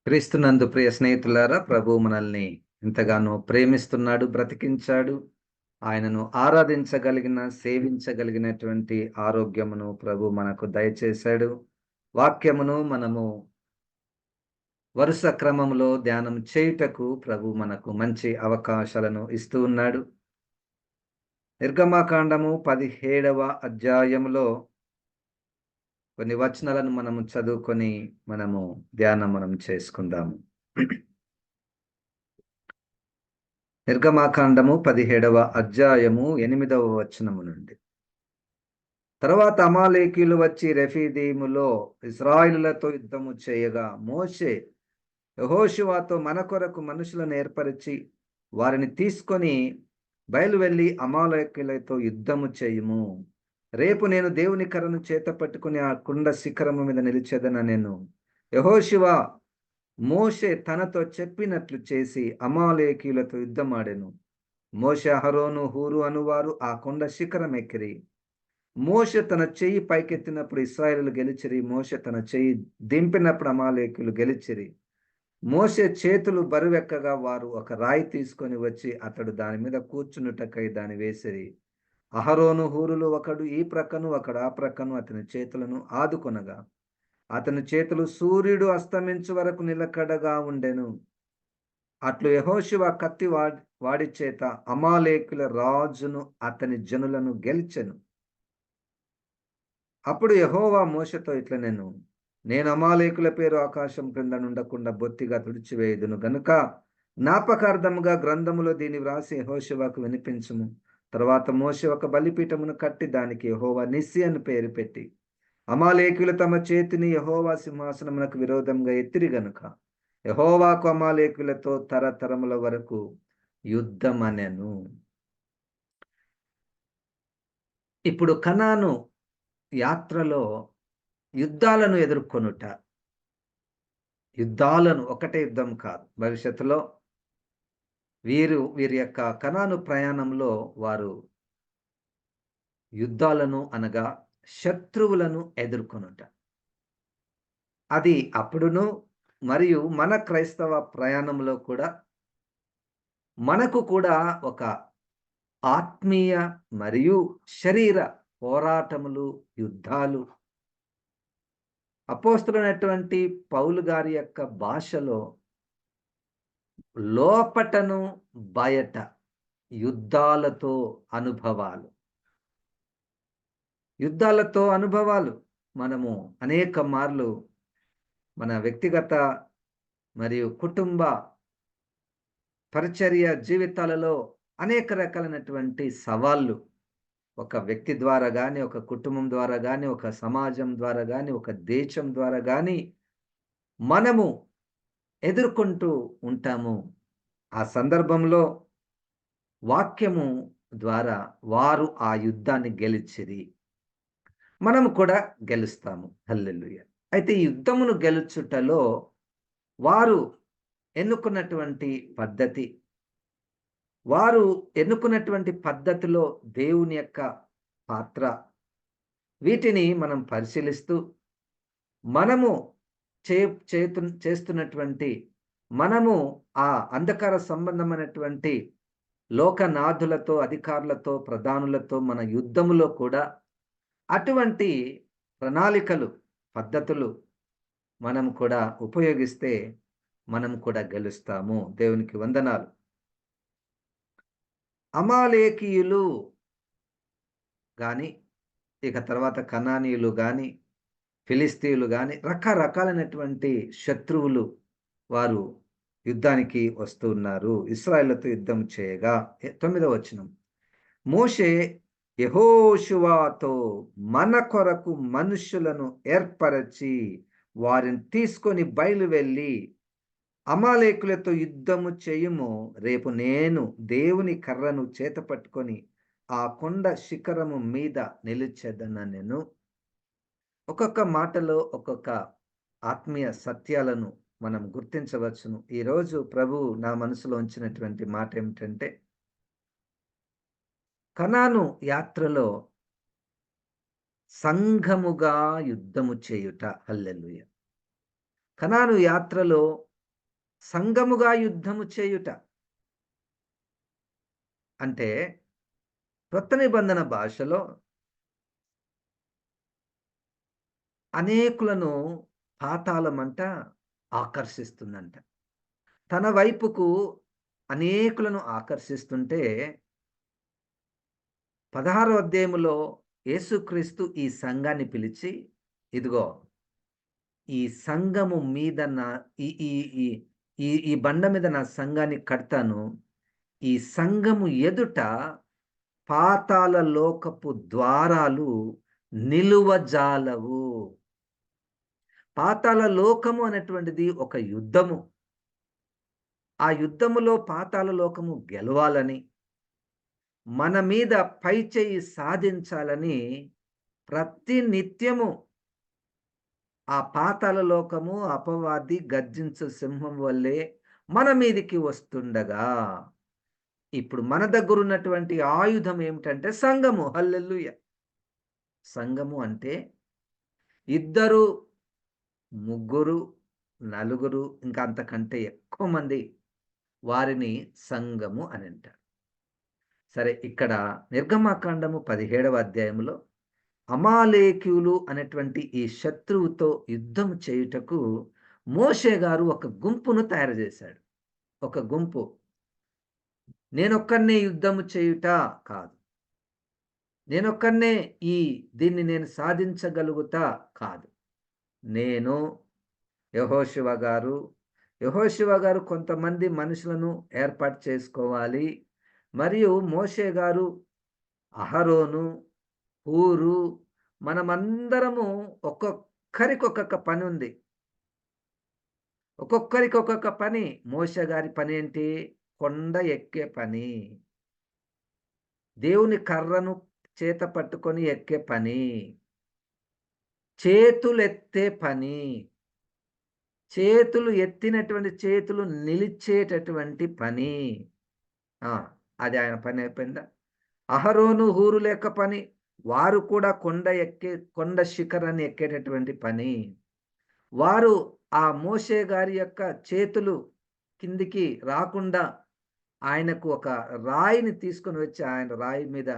క్రీస్తునందు ప్రియ స్నేహితులారా, ప్రభు మనల్ని ఎంతగానో ప్రేమిస్తున్నాడు, బ్రతికించాడు. ఆయనను ఆరాధించగలిగిన, సేవించగలిగినటువంటి ఆరోగ్యమును ప్రభు మనకు దయచేశాడు. వాక్యమును మనము వరుస క్రమంలో ధ్యానం చేయుటకు ప్రభు మనకు మంచి అవకాశాలను ఇస్తూ ఉన్నాడు. నిర్గమకాండము 17వ అధ్యాయములో కొన్ని వచనాలను మనము చదువుకొని మనం చేసుకుందాము. నిర్గమాకాండము 17వ అధ్యాయము 8వ వచనము నుండి. తర్వాత అమాలేకీయులు వచ్చి రెఫీదీములో ఇశ్రాయేలులతో యుద్ధము చేయగా మోషే యెహోషువతో మన కొరకు మనుషులను ఏర్పరిచి వారిని తీసుకొని బయలువెళ్ళి అమాలేకీయులతో యుద్ధము చేయుము. రేపు నేను దేవుని కర్రను చేత పట్టుకుని ఆ కొండ శిఖరము మీద నిలిచెదనెను. యెహోషువ మోషే తనతో చెప్పినట్లు చేసి అమాలేకీయులతో యుద్ధమాడెను. మోషే, అహరోను, హూరు అనువారు ఆ కొండ శిఖరం ఎక్కిరి. మోషే తన చెయ్యి పైకెత్తినప్పుడు ఇశ్రాయేలులు గెలిచిరి. మోషే తన చెయ్యి దింపినప్పుడు అమాలేకీయులు గెలిచిరి. మోషే చేతులు బరువెక్కగా వారు ఒక రాయి తీసుకొని వచ్చి అతడు దాని మీద కూర్చునుటకై దాన్ని వేసిరి. అహరోను, హూరులు ఒకడు ఈ ప్రక్కను ఒకడు ఆ ప్రక్కను అతని చేతులను ఆదుకొనగా అతని చేతులు సూర్యుడు అస్తమించు వరకు నిలకడగా ఉండెను. అట్లు యెహోషువ కత్తి వాడి చేత అమాలేకుల రాజును అతని జనులను గెలిచెను. అప్పుడు యెహోవా మోషేతో ఇట్లనెను, నేను అమాలేకుల పేరు ఆకాశం క్రింద నుండకుండా బొత్తిగా తుడిచివేయుదును గనుక జ్ఞాపకార్థముగా గ్రంథములో దీన్ని వ్రాసి యెహోషువకు వినిపించుము. తర్వాత మోషే ఒక బలిపీఠమును కట్టి దానికి యెహోవా నిస్సి అని పేరు పెట్టి అమాలేకులు తమ చేతిని యెహోవా సింహాసనమునకు విరోధంగా ఎత్తిరి గనుక యెహోవాకు అమాలేకులతో తరతరముల వరకు యుద్ధమనెను. ఇప్పుడు కనాను యాత్రలో యుద్ధాలను ఎదుర్కొనుట, ఒకటే యుద్ధం కాదు, భవిష్యత్తులో వీరి యొక్క కనాను ప్రయాణంలో వారు యుద్ధాలను అనగా శత్రువులను ఎదుర్కొనుట, అది అప్పుడును మరియు మన క్రైస్తవ ప్రయాణంలో కూడా మనకు కూడా ఒక ఆత్మీయ మరియు శరీర పోరాటములు, యుద్ధాలు. అపోస్తలుడైనటువంటి పౌలు గారి యొక్క భాషలో లోపటను బయట యుద్ధాలతో అనుభవాలు మనము అనేక మార్లు మన వ్యక్తిగత మరియు కుటుంబ పరిచర్య జీవితాలలో అనేక రకాలైనటువంటి సవాళ్ళు ఒక వ్యక్తి ద్వారా కానీ, ఒక కుటుంబం ద్వారా కానీ, ఒక సమాజం ద్వారా కానీ, ఒక దేశం ద్వారా కానీ మనము ఎదుర్కొంటూ ఉంటాము. ఆ సందర్భంలో వాక్యము ద్వారా వారు ఆ యుద్ధాన్ని గెలిచిరి, మనము కూడా గెలుస్తాము. హల్లెలూయా. అయితే ఈ యుద్ధమును గెలుచుటలో వారు ఎన్నుకున్నటువంటి పద్ధతిలో దేవుని యొక్క పాత్ర, వీటిని మనం పరిశీలిస్తూ మనము చేస్తున్నటువంటి మనము ఆ అంధకార సంబంధమైనటువంటి లోకనాథులతో, అధికారులతో, ప్రధానులతో మన యుద్ధములో కూడా అటువంటి ప్రణాళికలు, పద్ధతులు మనం కూడా ఉపయోగిస్తే మనం కూడా గెలుస్తాము. దేవునికి వందనాలు. అమాలేకీయులు గాని, ఇక తర్వాత కనానీయులు గాని, ఫిలిస్తీయులు గాని, రకరకాలైనటువంటి శత్రువులు వారు యుద్ధానికి వస్తూ ఉన్నారు. ఇశ్రాయేలుతో యుద్ధం చేయగా 9వ వచనం, మోషే యెహోషువతో మన కొరకు మనుషులను ఏర్పరచి వారిని తీసుకొని బయలువెళ్ళి అమాలేకులతో యుద్ధము చేయుము. రేపు నేను దేవుని కర్రను చేత పట్టుకొని ఆ కొండ శిఖరము మీద నిలిచెదనెను. ఒక్కొక్క మాటలో ఒక్కొక్క ఆత్మీయ సత్యాలను మనం గుర్తించవచ్చును. ఈరోజు ప్రభు నా మనసులో ఉంచినటువంటి మాట ఏమిటంటే, కనాను యాత్రలో సంఘముగా యుద్ధము చేయుట. హల్లెలూయా. కనాను యాత్రలో సంఘముగా యుద్ధము చేయుట. అంటే క్రొత్త నిబంధన భాషలో అనేకులను పాతాళమంట ఆకర్షిస్తుందంట. తన వైపుకు అనేకులను ఆకర్షిస్తుంటే 16వ అధ్యాయములో యేసుక్రీస్తు ఈ సంఘాన్ని పిలిచి, ఇదిగో ఈ సంఘము మీద నా ఈ ఈ ఈ ఈ ఈ బండ మీద నా సంఘాన్ని కడతాను. ఈ సంఘము ఎదుట పాతాళ లోకపు ద్వారాలు నిలువజాలవు. పాతాళ లోకము అనేటువంటిది ఒక యుద్ధము. ఆ యుద్ధములో పాతాళ లోకము గెలవాలని, మన మీద పైచేయి సాధించాలని ప్రతి నిత్యము ఆ పాతాళ లోకము, అపవాది గర్జించు సింహం వల్లే మన మీదికి వస్తుండగా, ఇప్పుడు మన దగ్గరున్నటువంటి ఆయుధం ఏమిటంటే సంఘము. హల్లెలూయా! సంఘము అంటే ఇద్దరు, ముగ్గురు, నలుగురు ఇంకా అంతకంటే ఎక్కువ మంది వారిని సంఘము అని అంటారు. సరే, ఇక్కడ నిర్గమాకాండము 17వ అధ్యాయంలో అమాలేకీయులు అనేటువంటి ఈ శత్రువుతో యుద్ధం చేయుటకు మోషే గారు ఒక గుంపును తయారు చేశాడు. ఒక గుంపు. నేనొక్కడినే యుద్ధము చేయుట కాదు. నేనొక్కడినే దీన్ని నేను సాధించగలుగుతా కాదు. నేను, యెహోషువ గారు కొంతమంది మనుషులను ఏర్పాటు చేసుకోవాలి. మరియు మోషే గారు, అహరోను, హూరు, మనమందరము ఒక్కొక్కరికి ఒక్కొక్క పనుంది. ఒక్కొక్కరికి ఒక్కొక్క పని. మోషే గారి పనేంటి? కొండ ఎక్కే పని. దేవుని కర్రను చేత పట్టుకొని ఎక్కే పని. చేతులెత్తే పని. చేతులు ఎత్తినటువంటి చేతులు నిలిచేటటువంటి పని. ఆ! అది ఆయన పని అయిపోయిందా? అహరోను, హూరు లేక పని. వారు కూడా కొండ శిఖరాన్ని ఎక్కేటటువంటి పని. వారు ఆ మోషే గారి యొక్క చేతులు కిందికి రాకుండా ఆయనకు ఒక రాయిని తీసుకొని వచ్చి ఆయన రాయి మీద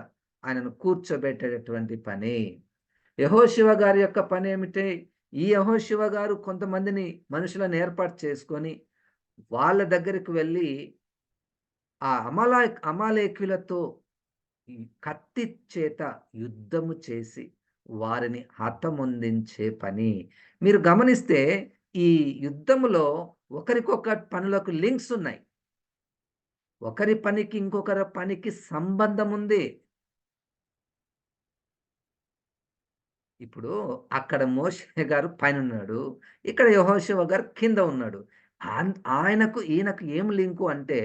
ఆయనను కూర్చోబెట్టేటటువంటి పని. యెహోషువ గారి యొక్క పనేమిటి? ఈ యెహోషువ గారు కొంతమందిని మనుషులను ఏర్పాటు చేసుకొని వాళ్ళ దగ్గరికి వెళ్ళి ఆ అమాలేకీయులతో ఈ కత్తి చేత యుద్ధము చేసి వారిని హతమొందించే పని. మీరు గమనిస్తే ఈ యుద్ధములో ఒకరికొక పనులకు లింక్స్ ఉన్నాయి. ఒకరి పనికి ఇంకొకరి పనికి సంబంధం ఉంది. ఇప్పుడు అక్కడ మోషే గారు పైనున్నాడు. ఇక్కడ యెహోషువ గారు కింద ఉన్నాడు. ఆయనకు ఈయనకు ఏం లింకు అంటే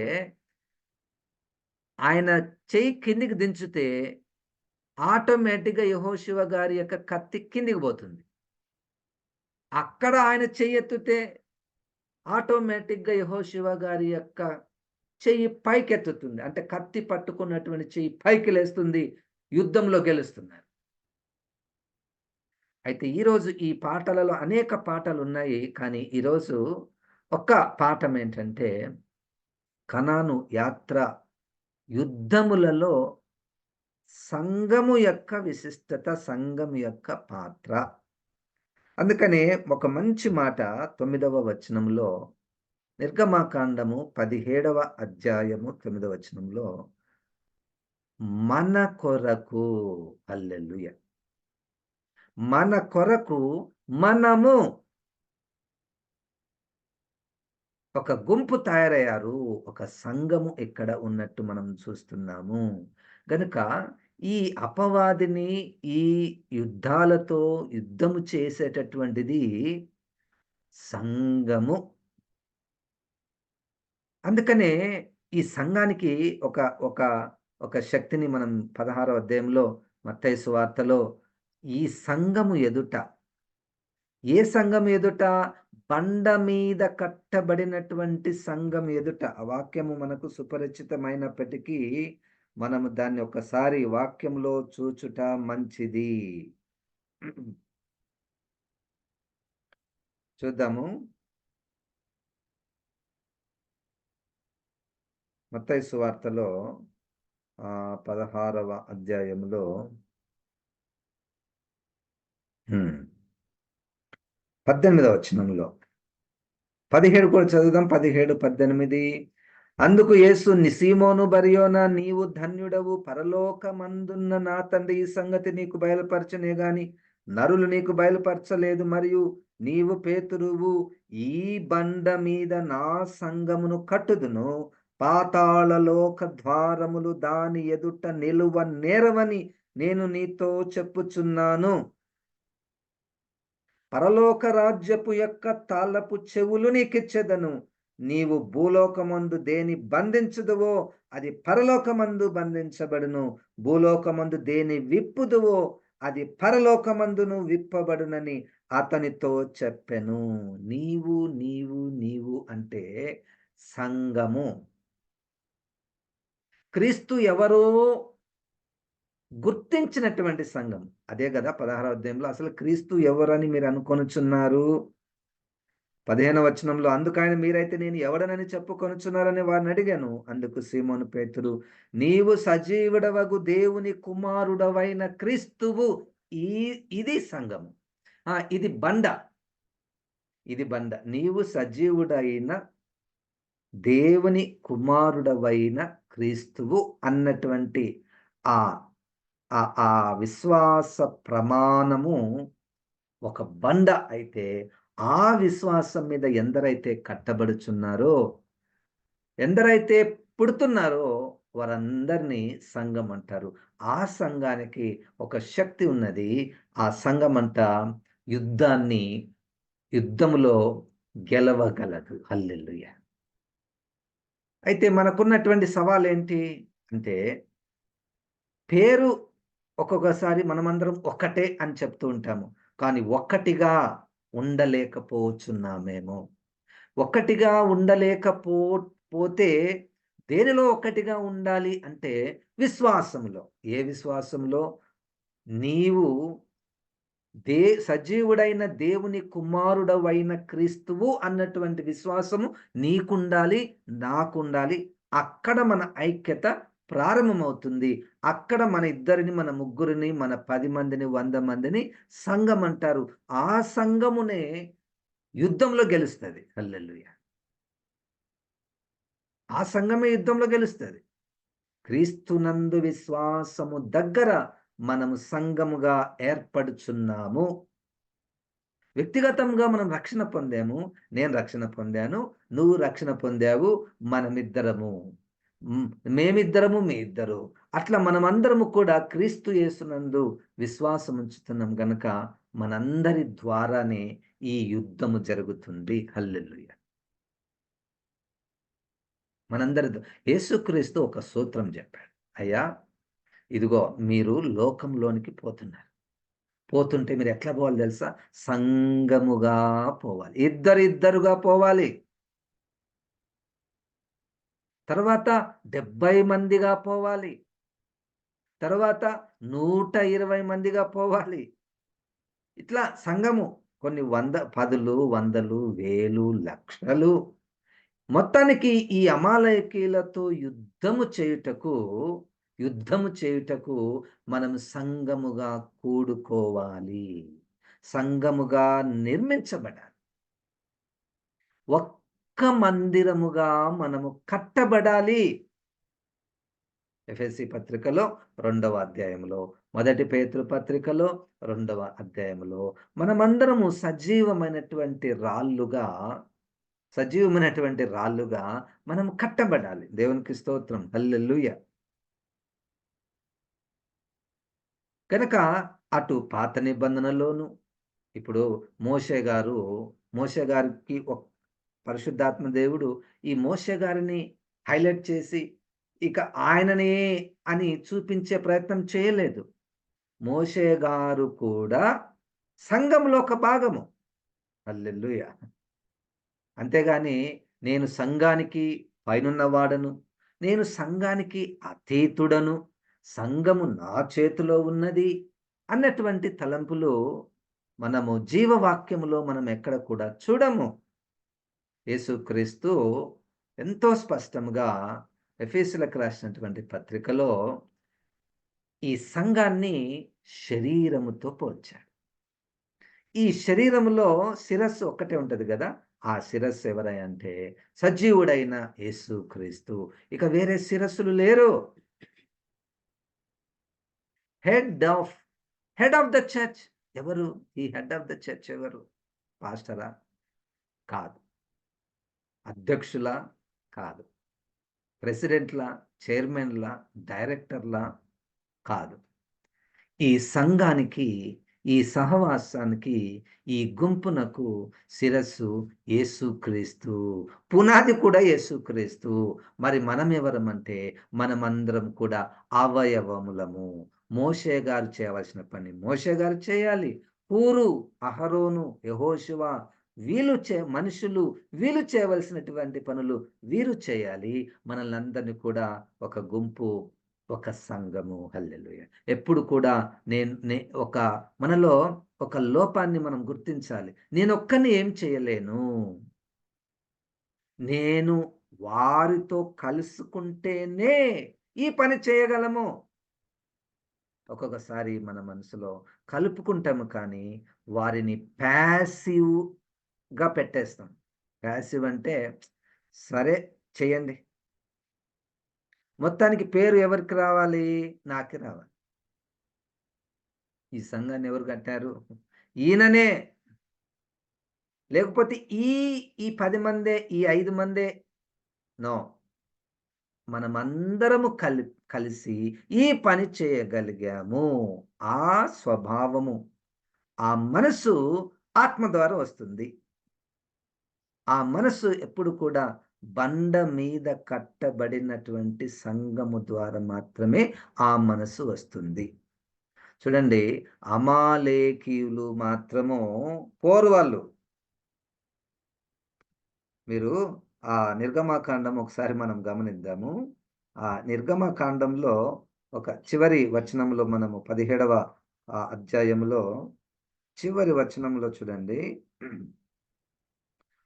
ఆయన చెయ్యి కిందికి దించితే ఆటోమేటిక్‌గా యెహోషువ గారి యొక్క కత్తి కిందికి పోతుంది. అక్కడ ఆయన చెయ్యెత్తితే ఆటోమేటిక్‌గా యెహోషువ గారి యొక్క చెయ్యి పైకెత్తుతుంది. అంటే కత్తి పట్టుకున్నటువంటి చెయ్యి పైకి లేస్తుంది. యుద్ధంలో గెలుస్తున్నారు. అయితే ఈరోజు ఈ పాటలలో అనేక పాటలున్నాయి. కానీ ఈరోజు ఒక్క పాఠం ఏంటంటే, కనాను యాత్ర యుద్ధములలో సంఘము యొక్క విశిష్టత, సంఘం యొక్క పాత్ర. అందుకనే ఒక మంచి మాట 9వ వచనంలో నిర్గమాకాండము 17వ అధ్యాయము 9వ వచనంలో మన కొరకు, హల్లెలూయా! మన కొరకు మనము ఒక గుంపు తయారయ్యారు. ఒక సంఘము ఇక్కడ ఉన్నట్టు మనం చూస్తున్నాము. గనుక ఈ అపవాదిని ఈ యుద్ధాలతో యుద్ధము చేసేటటువంటిది సంఘము. అందుకనే ఈ సంఘానికి ఒక ఒక ఒక శక్తిని మనం 16వ అధ్యాయంలో మత్తయి సువార్తలో ఈ సంఘము ఎదుట, ఏ సంఘం ఎదుట? బండ మీద కట్టబడినటువంటి సంఘం ఎదుట. ఆ వాక్యము మనకు సుపరిచితమైనప్పటికీ మనము దాన్ని ఒకసారి వాక్యంలో చూచుట మంచిది. చూద్దాము. మత్తయి సువార్తలో 16వ అధ్యాయంలో 18వ వచనంలో 17 కూడా చదువుదాం. 17, 18. అందుకు యేసు, సీమోను బర్యోనా, నీవు ధన్యుడవు, పరలోకమందున్న నా తండ్రి ఈ సంగతి నీకు బయలుపరచనే గాని నరులు నీకు బయలుపరచలేదు. మరియు నీవు పేతురువు, ఈ బండ మీద నా సంఘమును కట్టుదును, పాతాళలోక ద్వారములు దాని ఎదుట నిలువ నేరవని నేను నీతో చెప్పుచున్నాను. పరలోక రాజ్యపు యొక్క తాళపు చెవులు నీకిచ్చెదను. నీవు భూలోకమందు దేని బంధించుదువో అది పరలోకమందు బంధించబడును, భూలోకమందు దేని విప్పుదువో అది పరలోకమందును విప్పబడునని అతనితో చెప్పెను. నీవు నీవు నీవు అంటే సంఘము. క్రీస్తు ఎవరో గుర్తించినటువంటి సంఘం. అదే కదా 16వ అధ్యాయంలో అసలు క్రీస్తు ఎవరని మీరు అనుకొనుచున్నారు? 15వ వచనంలో, అందుకైన మీరైతే నేను ఎవడనని చెప్పుకొనుచున్నారని వారిని అడిగాను. అందుకు సీమోను పేతురు, నీవు సజీవుడవగు దేవుని కుమారుడవైన క్రీస్తువు. ఇది సంఘము. ఇది బండ. ఇది బండ. నీవు సజీవుడైన దేవుని కుమారుడవైన క్రీస్తువు అన్నటువంటి ఆ ఆ విశ్వాస ప్రమాణము ఒక బండ అయితే, ఆ విశ్వాసం మీద ఎందరైతే కట్టబడుచున్నారో, ఎందరైతే పుడుతున్నారో వారందరినీ సంఘం అంటారు. ఆ సంఘానికి ఒక శక్తి ఉన్నది. ఆ సంఘమంట యుద్ధములో గెలవగలదు. హల్లెలూయా. అయితే మనకున్నటువంటి సవాల్ ఏంటి అంటే, పేరు ఒక్కొక్కసారి మనమందరం ఒక్కటే అని చెప్తూ ఉంటాము. కానీ ఒక్కటిగా ఉండలేకపోతున్నామేమో. ఒక్కటిగా పోతే దేనిలో ఒక్కటిగా ఉండాలి అంటే విశ్వాసములో. ఏ విశ్వాసంలో? నీవు సజీవుడైన దేవుని కుమారుడవైన క్రీస్తువు అన్నటువంటి విశ్వాసము నీకుండాలి, నాకుండాలి. అక్కడ మన ఐక్యత ప్రారంభమవుతుంది. అక్కడ మన ఇద్దరిని, మన ముగ్గురిని, మన 10 మందిని, 100 మందిని సంఘం అంటారు. ఆ సంఘమునే యుద్ధంలో గెలుస్తుంది. హల్లెలూయా. ఆ సంఘమే యుద్ధంలో గెలుస్తుంది. క్రీస్తునందు విశ్వాసము దగ్గర మనము సంఘముగా ఏర్పడుచున్నాము. వ్యక్తిగతంగా మనం రక్షణ పొందాము. నేను రక్షణ పొందాను, నువ్వు రక్షణ పొందావు. మనమిద్దరము, మేమిద్దరము, మీ ఇద్దరు. అట్లా మనమందరము కూడా క్రీస్తు యేసునందు విశ్వాసం ఉంచుతున్నాం గనక మనందరి ద్వారానే ఈ యుద్ధము జరుగుతుంది. హల్లెలూయా. మనందరి యేసుక్రీస్తు ఒక సూత్రం చెప్పాడు. అయ్యా, ఇదిగో మీరు లోకంలోనికి పోతుంటే మీరు ఎట్లా పోవాలి తెలుసా? సంఘముగా పోవాలి. ఇద్దరుగా పోవాలి. తర్వాత 70 మందిగా పోవాలి. తర్వాత 120 మందిగా పోవాలి. ఇట్లా సంఘము కొన్ని 100, 10లు, 100లు, 1000, లక్షలు. మొత్తానికి ఈ అమాలేకీయులతో యుద్ధము చేయుటకు మనం సంఘముగా కూడుకోవాలి. సంఘముగా నిర్మించబడాలి. ఒక్క మందిరముగా మనము కట్టబడాలి. ఎఫెసీ పత్రికలో 2వ అధ్యాయంలో, 1 పేతురు పత్రికలో 2వ అధ్యాయంలో మనమందరము సజీవమైనటువంటి రాళ్ళుగా మనం కట్టబడాలి. దేవునికి స్తోత్రం. హల్లెలూయా. కనుక అటు పాత నిబంధనలోను, ఇప్పుడు మోషే గారికి పరిశుద్ధాత్మ దేవుడు ఈ మోషే గారిని హైలైట్ చేసి ఇక ఆయననే అని చూపించే ప్రయత్నం చేయలేదు. మోషే గారు కూడా సంఘంలో ఒక భాగము. హల్లెలూయా. అంతేగాని నేను సంఘానికి పైనున్నవాడను, నేను సంఘానికి అతీతుడను, సంఘము నా చేతిలో ఉన్నది అన్నటువంటి తలంపులు మనము జీవవాక్యములో మనం ఎక్కడ కూడా చూడము. యేసుక్రీస్తు ఎంతో స్పష్టంగా ఎఫెసీయులకు రాసినటువంటి పత్రికలో ఈ సంఘాన్ని శరీరముతో పోల్చాడు. ఈ శరీరములో శిరస్సు ఒక్కటే ఉంటది గదా! ఆ శిరస్సు ఎవరై అంటే సజీవుడైన యేసుక్రీస్తు. ఇక వేరే శిరస్సులు లేరు. Head of head of the church ఎవరు? ఈ హెడ్ ఆఫ్ ద చర్చ్ ఎవరు? పాస్టరా? కాదు. అధ్యక్షులా? కాదు. ప్రెసిడెంట్‌లా? చైర్మన్‌లా? డైరెక్టర్‌లా? కాదు. ఈ సంఘానికి, ఈ సహవాసానికి, ఈ గుంపునకు శిరస్సు యేసుక్రీస్తు. పునాది కూడా యేసుక్రీస్తు. మరి మనమెవరమంటే మనమందరం కూడా అవయవములము. మోషే గారు చేయవలసిన పని మోషే గారు చేయాలి. హూరు, అహరోను, యెహోషువ మనుషులు వీళ్ళు చేయవలసినటువంటి పనులు వీరు చేయాలి. మనల్నందరిని కూడా ఒక గుంపు, ఒక సంఘము. హల్లెలూయా! ఎప్పుడు కూడా ఒక మనలో ఒక లోపాన్ని మనం గుర్తించాలి. నేనొక్కడిని ఏం చేయలేను. నేను వారితో కలుసుకుంటేనే ఈ పని చేయగలము. ఒక్కొక్కసారి మన మనసులో కలుపుకుంటాము కానీ వారిని ప్యాసివ్‌గా పెట్టేస్తాం. ప్యాసివ్ అంటే సరే చేయండి. మొత్తానికి పేరు ఎవరికి రావాలి? నాకే రావాలి. ఈ సంఘాన్ని ఎవరు కట్టారు? ఈయననే. లేకపోతే ఈ ఈ 10 మందే, ఈ 5 మందే. నో. మనమందరము కలిసి ఈ పని చేయగలిగాము. ఆ స్వభావము, ఆ మనసు ఆత్మ ద్వారా వస్తుంది. ఆ మనసు ఎప్పుడు కూడా బండ మీద కట్టబడినటువంటి సంఘము ద్వారా మాత్రమే ఆ మనసు వస్తుంది. చూడండి, అమాలేకీయులు మాత్రము పోరు వాళ్ళు. మీరు ఆ నిర్గమకాండం ఒకసారి మనం గమనిద్దాము. ఆ నిర్గమకాండంలో ఒక చివరి వచనంలో మనము 17వ అధ్యాయంలో చివరి వచనంలో చూడండి.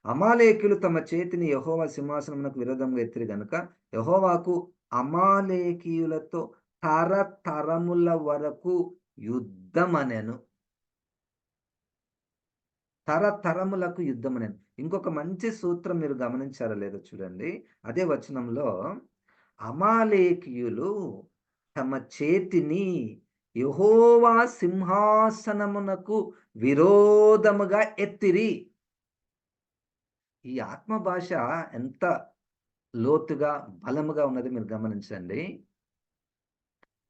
అమాలేకీయులు తమ చేతిని యెహోవా సింహాసనమునకు విరోధంగా ఎత్తిరి గనుక యెహోవాకు అమాలేకీయులతో తరతరముల వరకు యుద్ధమనెను. తరతరములకు యుద్ధమనెను. ఇంకొక మంచి సూత్రం మీరు గమనించారో లేదో చూడండి. అదే వచనంలో అమాలేకీయులు తమ చేతిని యెహోవా సింహాసనమునకు విరోధముగా ఎత్తిరి. ఈ ఆత్మ భాష ఎంత లోతుగా, బలముగా ఉన్నది మీరు గమనించండి.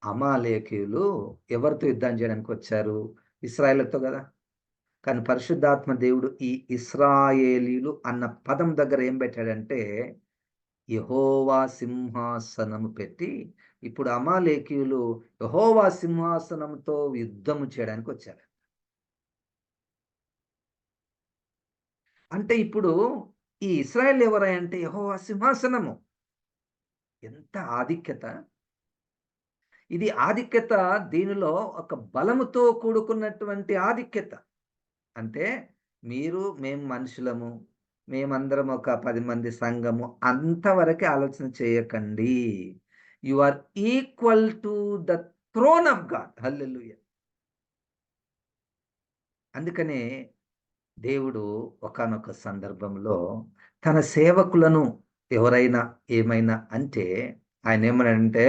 అమాలేకీయులు ఎవరితో యుద్ధం చేయడానికి వచ్చారు? ఇశ్రాయేలుతో గదా! కానీ పరిశుద్ధాత్మ దేవుడు ఈ ఇశ్రాయేలీయులు అన్న పదం దగ్గర ఏం పెట్టాడంటే, యెహోవా సింహాసనము పెట్టి, ఇప్పుడు అమాలేకీయులు యెహోవా సింహాసనంతో యుద్ధము చేయడానికి వచ్చారు. అంటే ఇప్పుడు ఈ ఇశ్రాయేల్ ఎవరై అంటే యెహోవా సింహాసనము. ఎంత ఆధిక్యత! ఇది ఆధిక్యత, దీనిలో ఒక బలముతో కూడుకున్నటువంటి ఆధిక్యత. అంటే మేము మనుషులము. మేమందరం ఒక 10 మంది సంఘము. అంతవరకే ఆలోచన చేయకండి. You are equal to the throne of God. Hallelujah! అందుకనే దేవుడు ఒకానొక సందర్భంలో తన సేవకులను ఎవరైనా ఏమైనా అంటే ఆయనేమన్నాడంటే,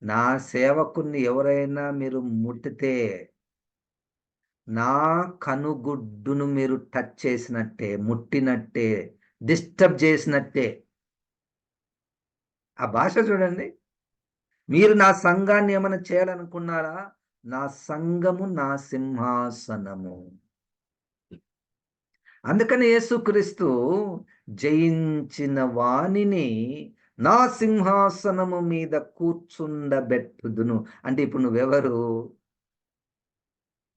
నా సేవకుడిని ఎవరైనా మీరు ముట్టితే, నా కనుగుడ్డును మీరు టచ్ చేసినట్టే, ముట్టినట్టే, డిస్టర్బ్ చేసినట్టే. ఆ భాష చూడండి. మీరు నా సంఘాన్ని ఏమైనా చేయాలనుకున్నారా? నా సంఘము నా సింహాసనము. అందుకని యేసుక్రీస్తు జయించిన వానిని నా సింహాసనము మీద కూర్చుండబెట్టుదును. అంటే ఇప్పుడు నువ్వెవరు?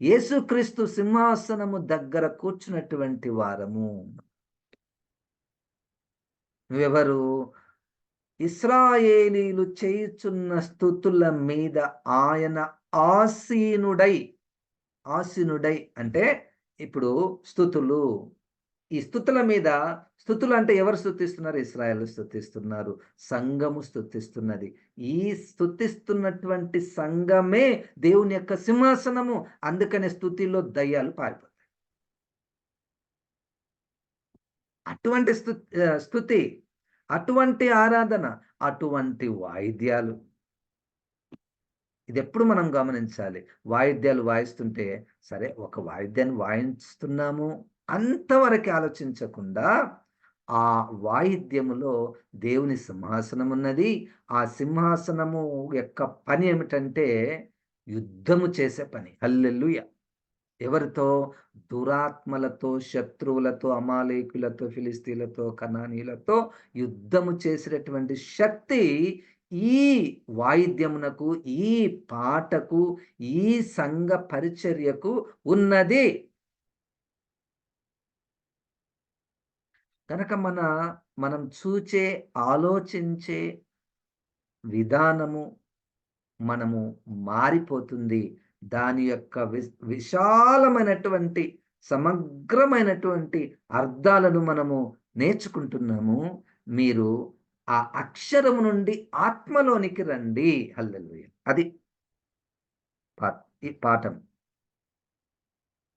యేసుక్రీస్తు సింహాసనము దగ్గర కూర్చున్నటువంటి వారము. నువ్వెవరు? ఇశ్రాయేలీయులు చేయుచున్న స్తుతుల మీద ఆయన ఆసీనుడై, ఆసీనుడై అంటే ఇప్పుడు స్తుతులు, ఈ స్తుతుల మీద, స్తుతులు అంటే ఎవరు స్తుతిస్తున్నారు? ఇశ్రాయేలు స్తుతిస్తున్నారు. సంఘము స్తుతిస్తున్నది. ఈ స్తుతిస్తున్నటువంటి సంఘమే దేవుని యొక్క సింహాసనము. అందుకనే స్తుతిలో దయ్యాలు పారిపోతాయి. అటువంటి స్తుతి, అటువంటి ఆరాధన, అటువంటి వాయిద్యాలు. ఇదెప్పుడు మనం గమనించాలి. వాయిద్యాలు వాయిస్తుంటే, సరే ఒక వాయిద్యాన్ని వాయిస్తున్నాము అంతవరకే ఆలోచించకుండా, ఆ వాయిద్యములో దేవుని సింహాసనమున్నది. ఆ సింహాసనము యొక్క పని ఏమిటంటే, యుద్ధము చేసే పని. హల్లెలూయా! ఎవరితో? దురాత్మలతో, శత్రువులతో, అమాలేకులతో, ఫిలిస్తీయులతో, కనానీయులతో యుద్ధము చేసేటటువంటి శక్తి ఈ వాయిద్యమునకు, ఈ పాటకు, ఈ సంఘ పరిచర్యకు ఉన్నది. కనుక మనం చూచే, ఆలోచించే విధానము మనము మారిపోతుంది. దాని యొక్క విశాలమైనటువంటి, సమగ్రమైనటువంటి అర్థాలను మనము నేర్చుకుంటున్నాము. మీరు ఆ అక్షరము నుండి ఆత్మలోనికి రండి. హల్లెలూయా! అది పా ఈ పాఠం.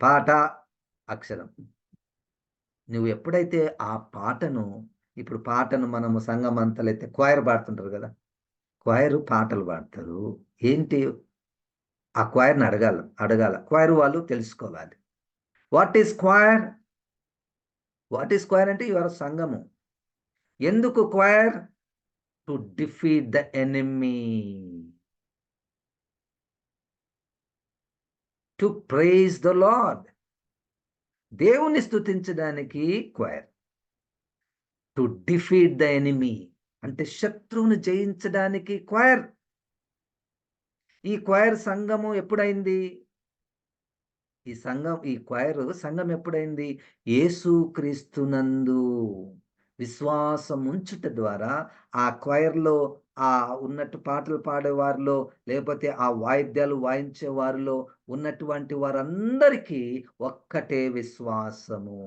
పాట, అక్షరం. నువ్వు ఎప్పుడైతే ఆ పాటను, ఇప్పుడు పాటను మనము సంఘమంతలైతే క్వైర్ పాడుతుంటారు గదా! క్వైరు పాటలు పాడతారు. ఏంటి? ఆ క్వైర్‌ని అడగాల. క్వైర్ వాళ్ళు తెలుసుకోవాలి. What is choir? What is choir అంటే యువర్ సంఘము. ఎందుకు choir? To defeat the enemy. To praise the Lord. దేవుని స్తుతించడానికి choir. To defeat the enemy అంటే శత్రువుని జయించడానికి క్వైర్. ఈ క్వైర్ సంఘము ఎప్పుడైంది? ఈ క్వైర్ సంఘం ఎప్పుడైంది? యేసుక్రీస్తునందు విశ్వాసం ఉంచుట ద్వారా ఆ క్వైర్‌లో ఉన్నట్టు పాటలు పాడేవారిలో, లేకపోతే ఆ వాయిద్యాలు వాయించే వారిలో ఉన్నటువంటి వారందరికీ ఒక్కటే విశ్వాసము.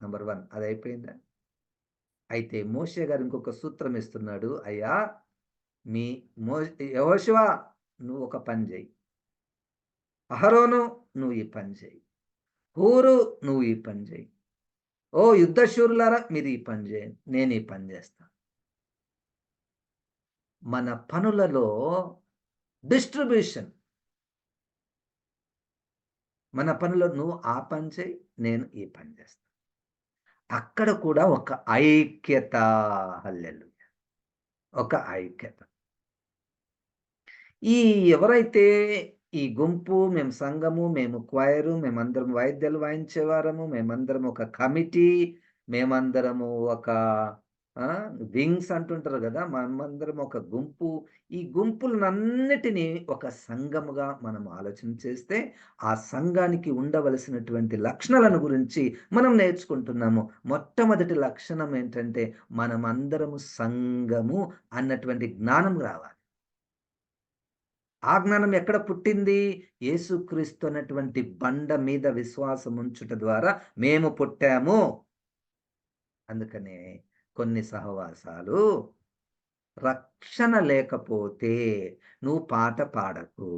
నంబర్ 1 అదయిపోయిందా? అయితే మోషే గారు ఇంకొక సూత్రం ఇస్తున్నాడు. అయ్యా! మీ మో యెహోషువ నువ్వు ఒక పని జెయి. అహరోను నువ్వు ఈ పని జెయి. హూరు నువ్వు ఈ పని జెయి. ఓ యుద్ధ శూరులారా మీరు ఈ పని జేయండి. నేను ఈ పని జేస్తా. మన పనులలో డిస్ట్రిబ్యూషన్. మన పనిలో నువ్వు ఆ పని చెయి, నేను ఈ పని చేస్తా. అక్కడ కూడా ఒక ఐక్యత. హల్లెలూయా! ఒక ఐక్యత. ఈ ఎవరైతే ఈ గుంపు, మేము సంఘము, మేము క్వైరు, మేమందరం వాయిద్యాలు వాయించేవారము, మేమందరం ఒక కమిటీ, మేమందరము ఒక వింగ్స్ అంటుంటారు గదా! మనమందరం ఒక గుంపు. ఈ గుంపులనన్నిటిని ఒక సంఘముగా మనం ఆలోచన చేస్తే, ఆ సంఘానికి ఉండవలసినటువంటి లక్షణాలను గురించి మనం నేర్చుకుంటున్నాము. మొట్టమొదటి లక్షణం ఏంటంటే, మనమందరము సంఘము అన్నటువంటి జ్ఞానం రావాలి. ఆ జ్ఞానం ఎక్కడ పుట్టింది? యేసుక్రీస్తు అన్నటువంటి బండ మీద విశ్వాసం ఉంచుట ద్వారా మేము పుట్టాము. అందుకనే కొన్ని సహవాసాలు రక్షణ లేకపోతే నువ్వు పాట పాడకు.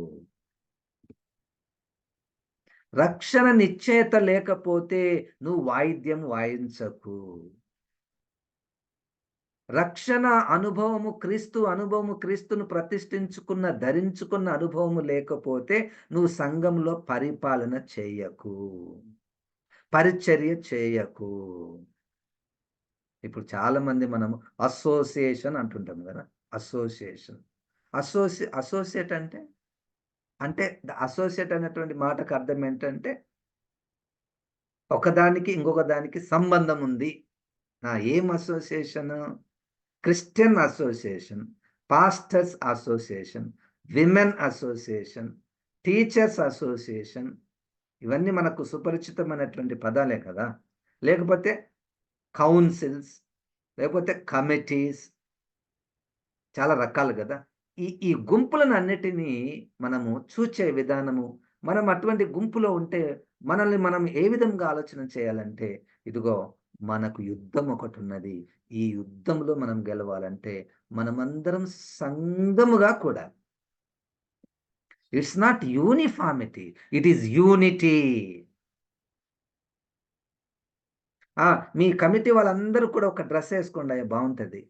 రక్షణ నిశ్చయత లేకపోతే నువ్వు వాయిద్యం వాయించకు. రక్షణ అనుభవము, క్రీస్తు అనుభవము, క్రీస్తును ప్రతిష్ఠించుకున్న, ధరించుకున్న అనుభవము లేకపోతే నువ్వు సంఘంలో పరిపాలన చేయకు. పరిచర్య చేయకు. ఇప్పుడు చాలామంది మనము అసోసియేషన్ అంటుంటాం గదా! అసోసియేషన్. అసోసియేట్ అంటే? అంటే అసోసియేట్ అనేటువంటి మాటకు అర్థం ఏంటంటే, ఒకదానికి ఇంకొక దానికి సంబంధం ఉంది. ఏం association? Christian association, pastors association, women association, teachers association ఇవన్నీ మనకు సుపరిచితమైనటువంటి పదాలే కదా! లేకపోతే కౌన్సిల్స్, లేకపోతే కమిటీస్ చాలా రకాలు గదా! ఈ ఈ గుంపులనన్నిటినీ మనము చూచే విధానము మనం అటువంటి గుంపులో ఉంటే మనల్ని మనం ఏ విధంగా ఆలోచన చేయాలంటే, ఇదిగో మనకు యుద్ధం ఒకటున్నది. ఈ యుద్ధంలో మనం గెలవాలంటే మనమందరం సంఘముగా కూడాలి. It's not uniformity. It is unity. మీ కమిటీ వాళ్ళందరూ కూడా ఒక డ్రెస్ ఏసుకోండయ్య బావుంటది.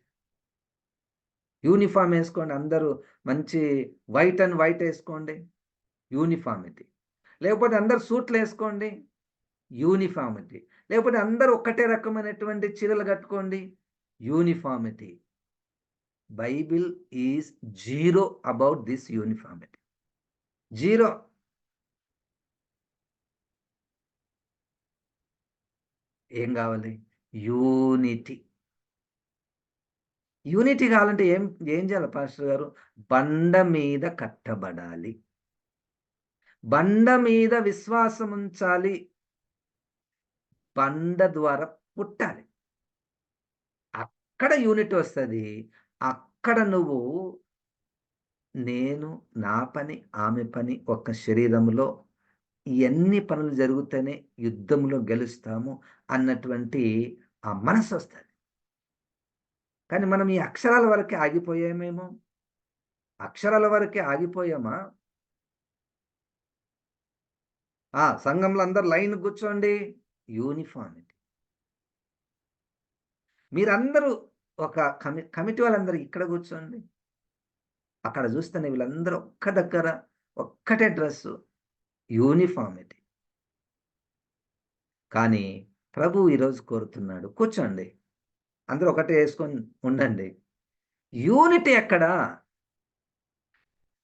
యూనిఫార్మ్ ఏసుకోండి అందరూ మంచి వైట్ అండ్ వైట్ ఏసుకోండి. యూనిఫార్మిటీ. లేకపోతే అందరూ సూట్‌లేసుకోండి. యూనిఫార్మిటీ. లేకపోతే అందరూ ఒక్కటే రకమైనటువంటి చీరలు కట్టుకోండి. Uniformity. Bible is zero about this uniformity. Zero. ఏం గావాలి? యూనిటీ. యూనిటీ కావాలంటే ఏం ఏం చేయాలి పాస్టర్ గారు? బండ మీద కట్టబడాలి. బండ మీద విశ్వాసముంచాలి. బండ ద్వారా పుట్టాలి. అక్కడ యూనిటీ వస్తది. అక్కడ నువ్వు నేను, నా పని, ఆమె పని ఒక శరీరములో ఇయన్నీ పనులు జరుగుతేనే యుద్ధంలో గెలుస్తాము అన్నటువంటి ఆ మనసొస్తది. కానీ మనం ఈ అక్షరాల వరకే ఆగిపోయామేమో! అక్షరాల వరకే ఆగిపోయామా? సంఘంలో అందరూ లైన్‌గా కూర్చోండి. యూనిఫార్మిటీ. మీరందరూ ఒక కమిటీ వాళ్ళందరూ ఇక్కడ కూర్చోండి. అక్కడ చూస్తేనే వీళ్ళందరూ ఒక్క దగ్గర ఒక్కటే డ్రెస్సు. యూనిఫార్మిటీ. కానీ ప్రభువు ఈరోజు కోరుతున్నాడు. కూర్చోండి. అందరూ ఒకటే యేసుకొని ఉండండి. యూనిటీ ఎక్కడా?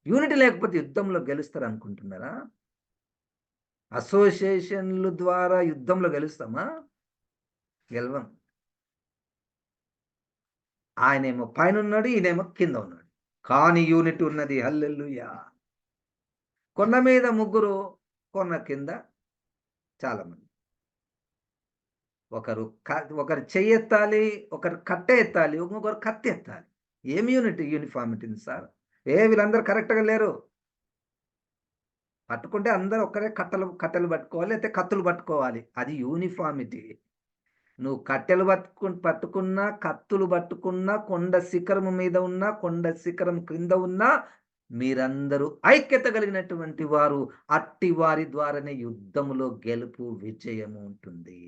యూనిటీ లేకపోతే యుద్ధంలో గెలుస్తారనుకుంటున్నారా? అసోసియేషన్‌లు ద్వారా యుద్ధంలో గెలుస్తామా? గెలవం. ఆయనేమో పైనున్నాడు. ఈయనేమో కింద ఉన్నాడు. కానీ యూనిటీ ఉన్నది. హల్లెలూయా! కొండ మీద ముగ్గురు, కొండ కింద చాలా మంది. ఒకరు ఒకరు చెయ్యెత్తాలి, ఒకరు కట్టె ఎత్తాలి, ఇంకొకరు కత్తెత్తాలి. ఏం యూనిఫార్మిటీ సార్? వీళ్ళందరూ కరెక్ట్‌గా లేరు. పట్టుకుంటే అందరూ ఒక్కరే కట్టెలు పట్టుకోవాలి, లేతే కత్తులు పట్టుకోవాలి. అది యూనిఫార్మిటీ. నువ్వు కట్టెలు పట్టుకున్నా, కత్తులు పట్టుకున్నా, కొండ శిఖరము మీద ఉన్నా, కొండ శిఖరం క్రింద ఉన్నా, మీరందరూ ఐక్యత కలిగినటువంటి వారు. అట్టి వారి ద్వారానే యుద్ధములో గెలుపు, విజయము ఉంటుంది.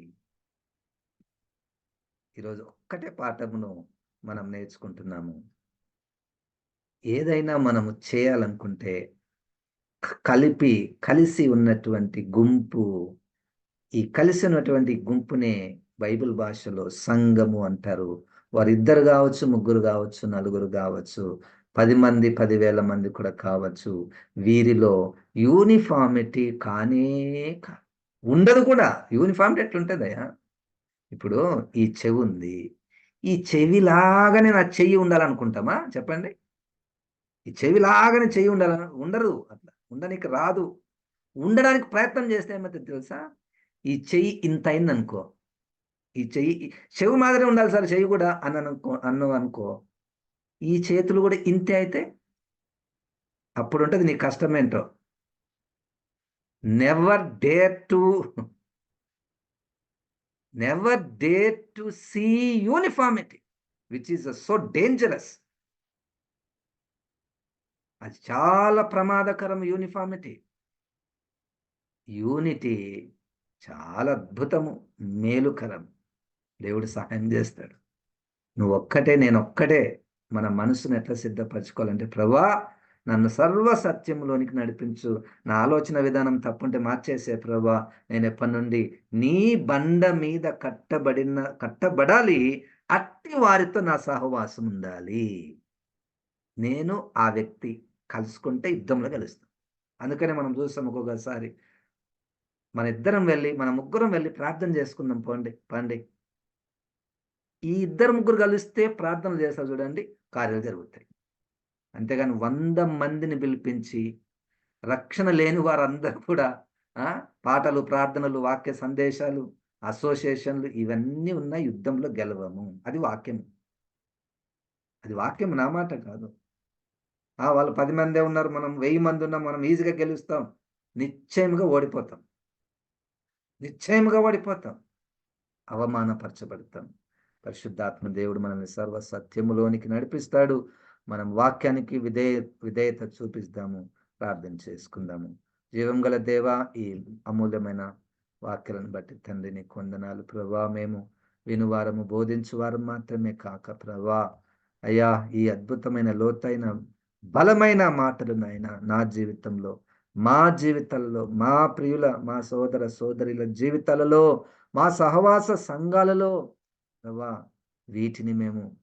ఈరోజు ఒక్కటే పాఠమును మనం నేర్చుకుంటున్నాము. ఏదైనా మనము చేయాలనుకుంటే కలిసి ఉన్నటువంటి గుంపు, ఈ కలిసి ఉన్నటువంటి గుంపునే బైబిల్ భాషలో సంఘము అంటారు. వారిద్దరు గావచ్చు, ముగ్గురు గావచ్చు, నలుగురు గావచ్చు, 10 మంది, 10,000 మంది కూడా కావచ్చు. వీరిలో యూనిఫార్మిటీ కానే కాదు. ఉండదు కూడా. యూనిఫార్మిటీ ఎట్లుంటదయ్యా? ఇప్పుడు ఈ చెవుంది. ఈ చెవిలాగానే నా చెయ్యి ఉండాలనుకుంటామా? చెప్పండి. ఈ చెవిలాగానే చెయ్యి ఉండరు అట్లా. ఉండనీకి రాదు. ఉండడానికి ప్రయత్నం చేస్తే ఏమైతది తెలుసా? ఈ చెయ్యి ఇంతయిందనుకో, ఈ చెవి మాదిరే ఉండాలి సార్ చెయ్యి గూడా అన్నావనుకో, ఈ చేతులు గూడా ఇంతే అయితే అప్పుడుంటది నీ కష్టమేంటో. Never dare to never dare to see uniformity which is so dangerous. అది చాలా ప్రమాదకరం యూనిఫార్మిటీ. యూనిటీ చాలా అద్భుతము, మేలుకరం. దేవుడు సహాయం జేస్తాడు. నువ్వొక్కటే, నేనొక్కటే మన మనసుని ఎట్లా సిద్ధపరచుకోవాలంటే, ప్రభా నన్ను సర్వ సత్యంలోనికి నడిపించు. నా ఆలోచన విధానం తప్పుంటే మార్చేసే ప్రభా. నేనెప్పటి నుండి నీ బండ మీద కట్టబడాలి. అట్టి వారితో నా సహవాసం ఉండాలి. నేను ఆ వ్యక్తి కలుసుకుంటే యుద్ధంలో గెలుస్తాం. అందుకనే మనం చూస్తాం ఒక్కొక్కసారి మన ముగ్గురం వెళ్లి ప్రార్థన చేసుకుందాం పండి. ఈ ఇద్దరు ముగ్గురు కలిస్తే ప్రార్థనలు చేస్తారు చూడండి, కార్యాలు జరుగుతాయి. అంతేగాని 100 మందిని పిలిపించి రక్షణ లేని వారందరూ కూడా పాటలు, ప్రార్థనలు, వాక్య సందేశాలు, అసోసియేషన్‌లు ఇవన్నీ ఉన్న యుద్ధంలో గెలవము. అది వాక్యం. అది వాక్యం, నా మాట కాదు. వాళ్ళు 10 మందే ఉన్నారు. మనం 1000 మంది ఉన్నాం. మనం ఈజీగా గెలుస్తాం. నిశ్చయముగా ఓడిపోతాం. నిశ్చయముగా ఓడిపోతాం. అవమానపరచబడతాం. పరిశుద్ధాత్మ దేవుడు మనల్ని సర్వ సత్యములోనికి నడిపిస్తాడు. మనం వాక్యానికి విధేయత చూపిస్తాము. ప్రార్థన చేసుకుందాము. జీవం గల దేవా, ఈ అమూల్యమైన వాక్యాలను బట్టి తండ్రి నీకు వందనాలు ప్రభా. మేము వినువారము బోధించువారం మాత్రమే కాక ప్రభా, అయ్యా, ఈ అద్భుతమైన లోతైన బలమైన మాటలు నాయనా నా జీవితంలో, మా జీవితాలలో, మా ప్రియుల, మా సోదర సోదరుల జీవితాలలో, మా సహవాస సంఘాలలో ప్రభా, వీటిని మేము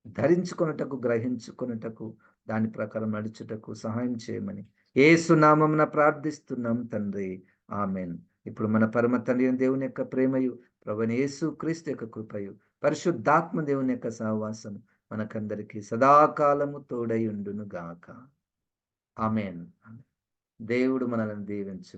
ధరించుకొనుటకు, గ్రహించుకొనుటకు, దాని ప్రకారం నడుచుటకు సహాయం చేయమని యేసు నామమున ప్రార్థిస్తున్నాం తండ్రి. ఆమేన్. ఇప్పుడు మన పరమ తండ్రి అయిన దేవుని యొక్క ప్రేమయు, ప్రభువైన యేసు క్రీస్తు యొక్క కృపయు, పరిశుద్ధాత్మ దేవుని యొక్క సహవాసం మనకందరికీ సదాకాలము తోడై ఉండును గాక. ఆమేన్. దేవుడు మనల్ని దీవించును.